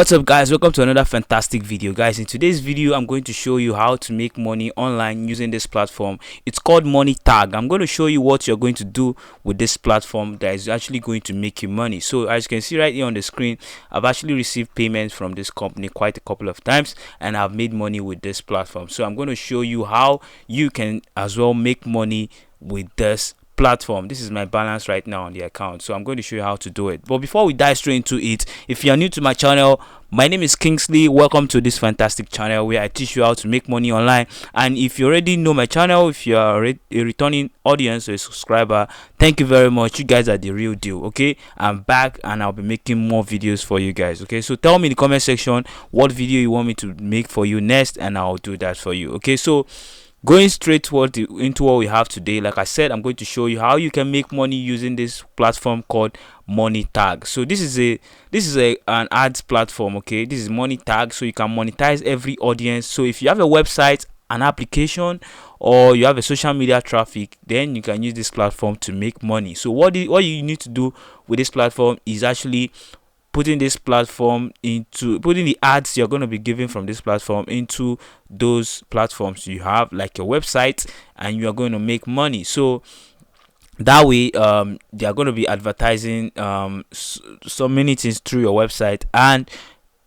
What's up, guys? Welcome to another fantastic video. Guys, in today's video I'm going to show you how to make money online using this platform. It's called MONETAG. I'm going to show you what you're going to do with this platform that is actually going to make you money. So as you can see right here on the screen, I've actually received payments from this company quite a couple of times, and I've made money with this platform. So I'm going to show you how you can as well make money with this platform. This is my balance right now on the account, so I'm going to show you how to do it. But before we dive straight into it, if you are new to my channel, my name is Kingsley. Welcome to this fantastic channel where I teach you how to make money online. And if you already know my channel, if you are a returning audience or a subscriber, thank you very much. You guys are the real deal. Okay, I'm back and I'll be making more videos for you guys. Okay, so tell me in the comment section what video you want me to make for you next, and I'll do that for you. Okay, so going straight into what we have today, like I said, I'm going to show you how you can make money using this platform called MONETAG. So this is an ads platform. Okay, this is MONETAG, so you can monetize every audience. So if you have a website, an application, or you have a social media traffic, then you can use this platform to make money. So what you need to do with this platform is actually putting the ads you're going to be given from this platform into those platforms you have, like your website, and you are going to make money. So that way they are going to be advertising so many things through your website, and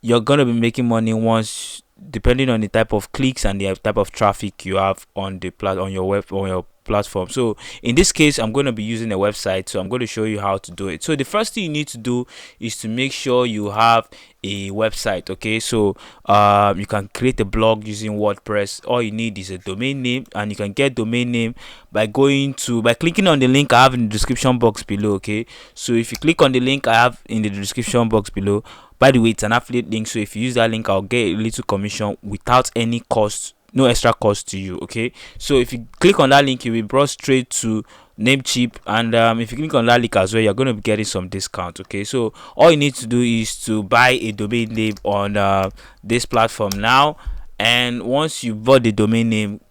you're going to be making money once, depending on the type of clicks and the type of traffic you have on your platform. So in this case, I'm going to be using a website, so I'm going to show you how to do it. So the first thing you need to do is to make sure you have a website. Okay, so you can create a blog using WordPress. All you need is a domain name, and you can get domain name by clicking on the link I have in the description box below. Okay, so if you click on the link I have in the description box below, by the way, it's an affiliate link, so if you use that link, I'll get a little commission without any cost, no extra cost to you. Okay, so if you click on that link, you'll be brought straight to Namecheap, and if you click on that link as well, you're going to be getting some discount. Okay, so all you need to do is to buy a domain name on this platform now, and once you bought the domain name,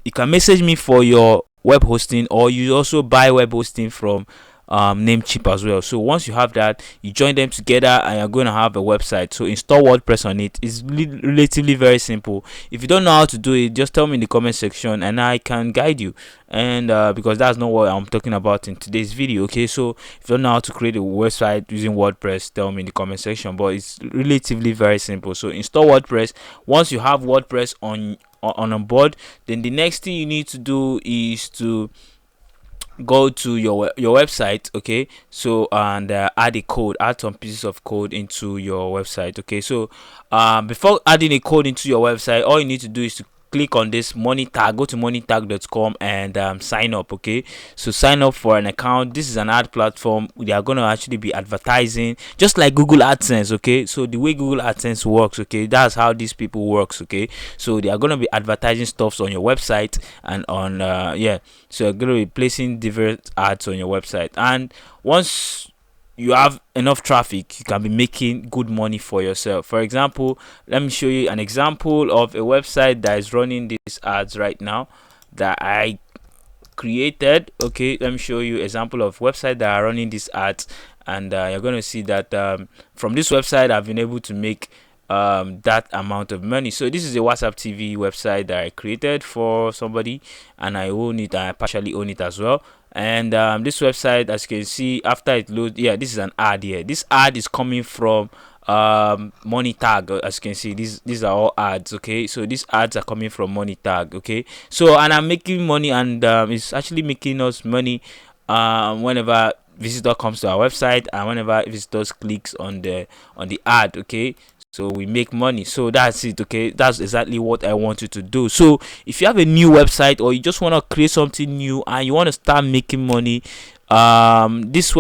you can message me for your web hosting, or you also buy web hosting from Namecheap as well. So once you have that, you join them together and you're going to have a website. So install WordPress on it. It's relatively very simple. If you don't know how to do it, just tell me in the comment section and I can guide you, and because that's not what I'm talking about in today's video. Okay, so if you don't know how to create a website using WordPress, tell me in the comment section, but it's relatively very simple. So install WordPress. Once you have WordPress on board, then the next thing you need to do is to go to your website. Okay, so and add some pieces of code into your website. Okay, so before adding a code into your website, all you need to do is to click on this MONETAG, go to monetag.com and sign up. Okay, so sign up for an account. This is an ad platform. They are going to actually be advertising just like Google Adsense. Okay, so the way Google Adsense works, okay, that's how these people works. Okay, so they are going to be advertising stuffs on your website, and on so you're going to be placing different ads on your website, and once you have enough traffic, you can be making good money for yourself. For example, let me show you an example of a website that is running these ads right now that I created. Okay, let me show you example of website that are running these ads, and you're going to see that from this website I've been able to make that amount of money. So this is a WhatsApp TV website that I created for somebody, and I own it, and I partially own it as well. And this website, as you can see, after it loads, this is an ad here. This ad is coming from MONETAG. As you can see, these are all ads. Okay, so these ads are coming from MONETAG. Okay, so and I'm making money, and it's actually making us money whenever visitor comes to our website and whenever visitors clicks on the ad. Okay, so we make money. So that's it. Okay, that's exactly what I want you to do. So if you have a new website, or you just want to create something new and you want to start making money, this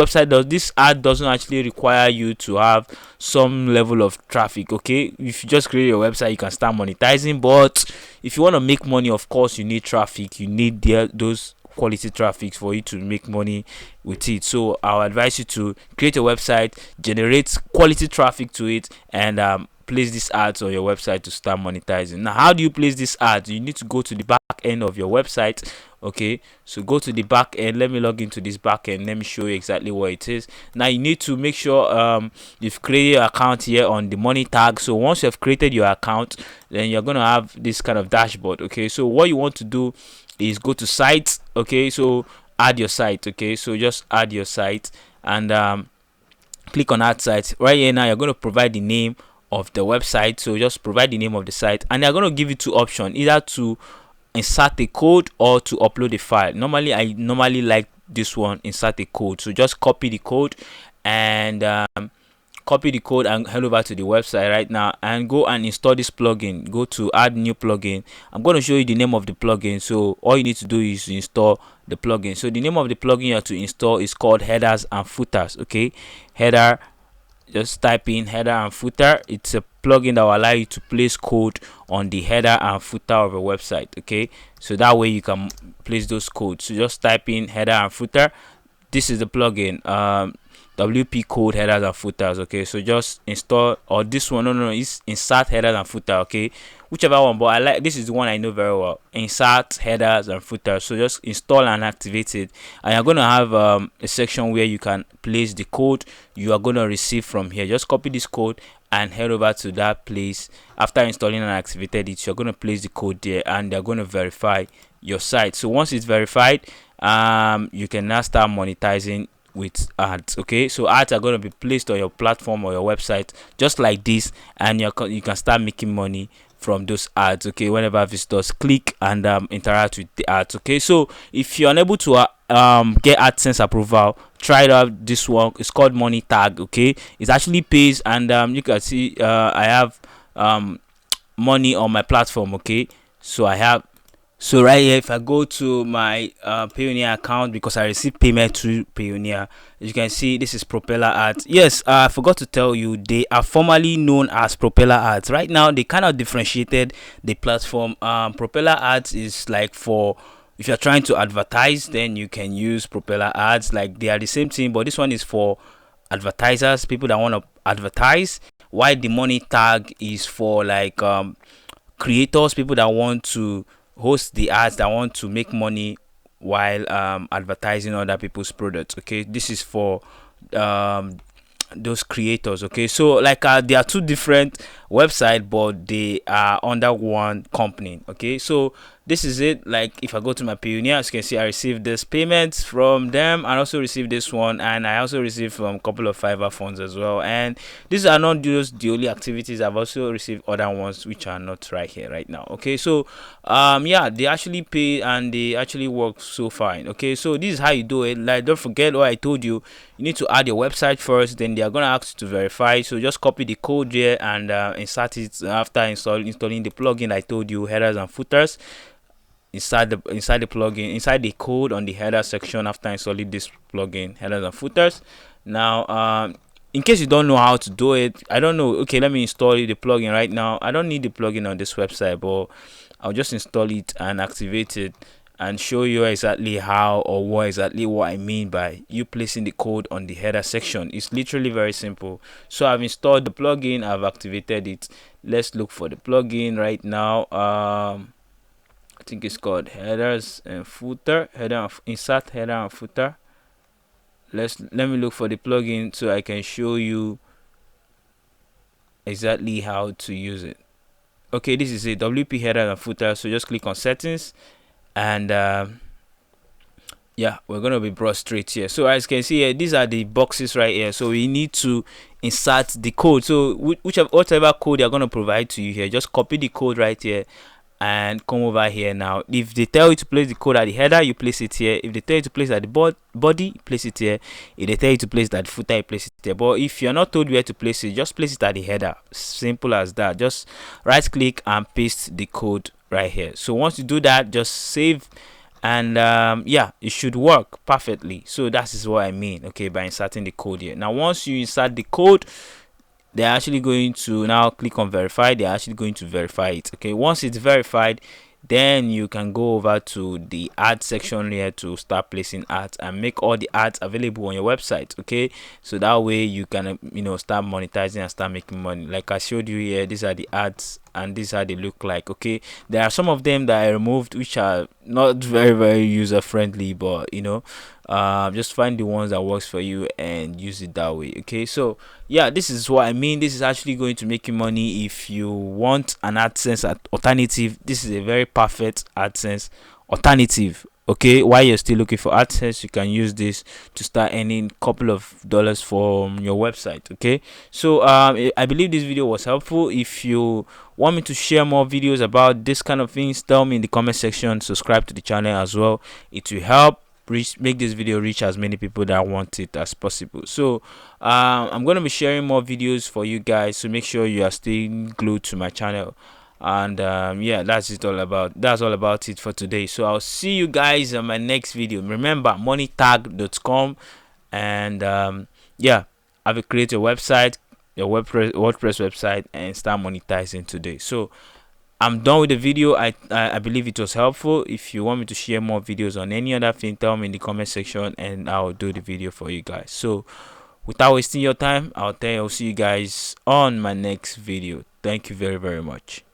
ad doesn't actually require you to have some level of traffic. Okay, if you just create your website, you can start monetizing. But if you want to make money, of course you need traffic. You need those quality traffic for you to make money with it. So I'll advise you to create a website, generate quality traffic to it, and place these ads on your website to start monetizing. Now, how do you place these ads? You need to go to the back end of your website. Okay, so go to the back end. Let me log into this back end. Let me show you exactly what it is. Now you need to make sure you've created your account here on the MONETAG. So once you have created your account, then you're gonna have this kind of dashboard. Okay, so what you want to do is go to sites. Okay, so add your site. Okay, so just add your site and click on add site. Right here now, you're going to provide the name of the website. So just provide the name of the site, and they're going to give you two options: either to insert a code or to upload a file. I normally like this one, insert a code. So just copy the code and head over to the website right now and go and install this plugin. Go to add new plugin. I'm going to show you the name of the plugin. So all you need to do is to install the plugin. So the name of the plugin you have to install is called headers and footers. Okay, header, just type in header and footer. It's a plugin that will allow you to place code on the header and footer of a website. Okay, so that way you can place those codes. So just type in header and footer. This is the plugin, WP code headers and footers. Okay, so just install, or this one, no, it's insert headers and footer. Okay, whichever one, but I like this is the one I know very well, insert headers and footers. So just install and activate it, and you're gonna have a section where you can place the code you are gonna receive from here. Just copy this code and head over to that place. After installing and activated it, you're gonna place the code there, and they're gonna verify your site. So once it's verified, you can now start monetizing with ads. Okay, so ads are going to be placed on your platform or your website just like this, and you can start making money from those ads. Okay, whenever visitors click and interact with the ads. Okay, so if you're unable to get AdSense approval, try it out. This one, it's called MONETAG. Okay, it actually pays, and you can see I have money on my platform. Okay, so right here, if I go to my Payoneer account, because I received payment through Payoneer, as you can see, this is Propeller Ads. Yes, I forgot to tell you, they are formerly known as Propeller Ads. Right now, they kind of differentiated the platform. Propeller Ads is like for, if you're trying to advertise, then you can use Propeller Ads. Like, they are the same thing, but this one is for advertisers, people that want to advertise, while the MONETAG is for like creators, people that want to host the ads, that want to make money while advertising other people's products. Okay, this is for those creators. Okay, so like there are two different websites, but they are under one company. Okay, so this is it. Like, if I go to my Payoneer, as you can see, I received this payment from them, and also received this one, and I also received from a couple of Fiverr funds as well. And these are not just the only activities. I've also received other ones which are not right here right now. Okay, so yeah, they actually pay and they actually work so fine. Okay, so this is how you do it. Like, don't forget what I told you. You need to add your website first, then they are gonna ask you to verify. So just copy the code here and insert it after installing the plugin I told you, headers and footers. Inside the plugin, inside the code on the header section after installing this plugin, headers and footers. Now in case you don't know how to do it, I don't know, okay, let me install the plugin right now. I don't need the plugin on this website, but I'll just install it and activate it and show you exactly how, or what I mean by you placing the code on the header section. It's literally very simple. So I've installed the plugin, I've activated it. Let's look for the plugin right now. I think it's called headers and footer, insert header and footer. Let me look for the plugin so I can show you exactly how to use it. Okay, this is a WP header and footer. So just click on settings, and yeah, we're gonna be brought straight here. So as you can see here, these are the boxes right here. So we need to insert the code. So whatever code they're gonna provide to you here, just copy the code right here and come over here. Now, if they tell you to place the code at the header, you place it here. If they tell you to place it at the body, you place it here. If they tell you to place it at the footer, you place it here. But if you're not told where to place it, just place it at the header. Simple as that. Just right click and paste the code right here. So once you do that, just save, and yeah, it should work perfectly. So that is what I mean, okay, by inserting the code here. Now, once you insert the code, they're actually going to now click on verify. They're actually going to verify it. Okay, once it's verified, then you can go over to the ad section here to start placing ads and make all the ads available on your website. Okay, so that way you can start monetizing and start making money. Like I showed you here, these are the ads and these are they look like. Okay, there are some of them that I removed which are not very user friendly, but just find the ones that works for you and use it that way. Okay, so yeah, this is what I mean. This is actually going to make you money. If you want an AdSense alternative, this is a very perfect AdSense alternative. Okay, while you're still looking for AdSense, you can use this to start earning a couple of dollars from your website. Okay, so I believe this video was helpful. If you want me to share more videos about this kind of things, tell me in the comment section. Subscribe to the channel as well. It will help make this video reach as many people that want it as possible. So I'm going to be sharing more videos for you guys, so make sure you are staying glued to my channel. And yeah, that's all about it for today. So I'll see you guys on my next video. Remember, monetag.com, and yeah, have a create your website, your WordPress website, and start monetizing today. So I'm done with the video. I believe it was helpful. If you want me to share more videos on any other thing, tell me in the comment section and I'll do the video for you guys. So without wasting your time, I'll see you guys on my next video. Thank you very much.